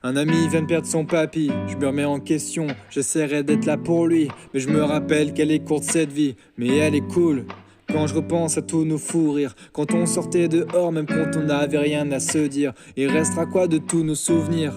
Un ami vient de perdre son papy, je me remets en question, j'essaierai d'être là pour lui, mais je me rappelle qu'elle est courte cette vie, mais elle est cool. Quand je repense à tous nos fous rires, quand on sortait dehors, même quand on n'avait rien à se dire, il restera quoi de tous nos souvenirs?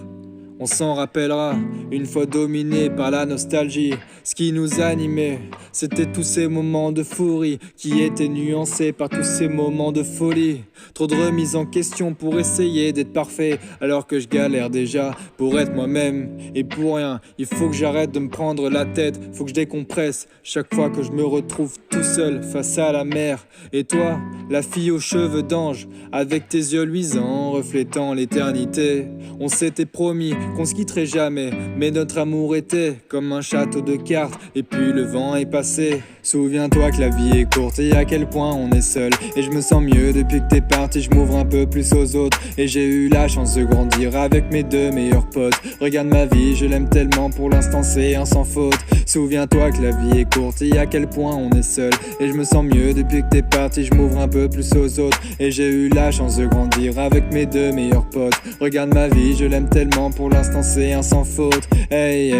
On s'en rappellera, une fois dominé par la nostalgie. Ce qui nous animait, c'était tous ces moments de fourie qui étaient nuancés par tous ces moments de folie. Trop de remises en question pour essayer d'être parfait, alors que je galère déjà pour être moi-même. Et pour rien, il faut que j'arrête de me prendre la tête, faut que je décompresse chaque fois que je me retrouve tout seul face à la mer. Et toi, la fille aux cheveux d'ange, avec tes yeux luisants reflétant l'éternité, on s'était promis qu'on se quitterait jamais, mais notre amour était comme un château de cartes, et puis le vent est passé. Souviens-toi que la vie est courte et à quel point on est seul, et je me sens mieux depuis que t'es parti, je m'ouvre un peu plus aux autres, et j'ai eu la chance de grandir avec mes deux meilleurs potes. Regarde ma vie, je l'aime tellement, pour l'instant c'est un sans faute. Souviens-toi que la vie est courte et à quel point on est seul, et je me sens mieux depuis que t'es parti, je m'ouvre un peu plus aux autres, et j'ai eu la chance de grandir avec mes deux meilleurs potes. Regarde ma vie, je l'aime tellement, pour l'instant c'est un sans faute. Hey yeah.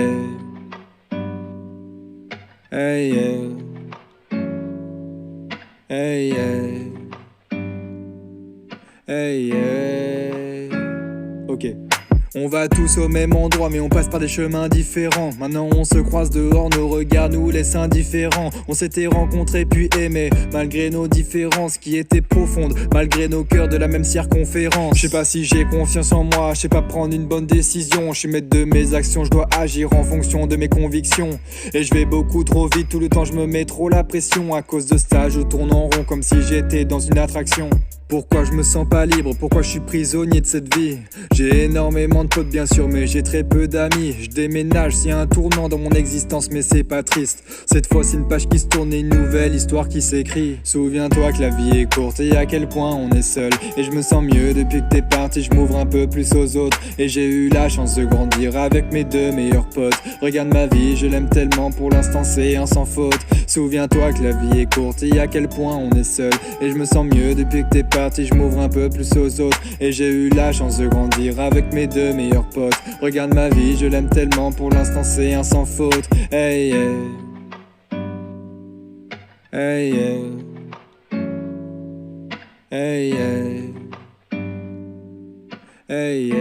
Hey yeah. Hey yeah. Hey yeah. Ok. On va tous au même endroit mais on passe par des chemins différents. Maintenant on se croise dehors, nos regards nous laissent indifférents. On s'était rencontrés puis aimés, malgré nos différences qui étaient profondes, malgré nos cœurs de la même circonférence. Je sais pas si j'ai confiance en moi, je sais pas prendre une bonne décision. Je suis maître de mes actions, je dois agir en fonction de mes convictions. Et je vais beaucoup trop vite, tout le temps je me mets trop la pression. À cause de ça je tourne en rond comme si j'étais dans une attraction. Pourquoi je me sens pas libre? Pourquoi je suis prisonnier de cette vie? J'ai énormément de potes bien sûr mais j'ai très peu d'amis. Je déménage, c'est un tournant dans mon existence mais c'est pas triste. Cette fois c'est une page qui se tourne et une nouvelle histoire qui s'écrit. Souviens-toi que la vie est courte et à quel point on est seul, et je me sens mieux depuis que t'es parti, je m'ouvre un peu plus aux autres, et j'ai eu la chance de grandir avec mes deux meilleurs potes. Regarde ma vie, je l'aime tellement, pour l'instant c'est un sans faute. Souviens-toi que la vie est courte et à quel point on est seul, et je me sens mieux depuis que t'es parti, je m'ouvre un peu plus aux autres, et j'ai eu la chance de grandir avec mes deux meilleurs potes. Regarde ma vie, je l'aime tellement, pour l'instant c'est un sans faute. Hey yeah. Hey yeah. Hey yeah. Hey yeah.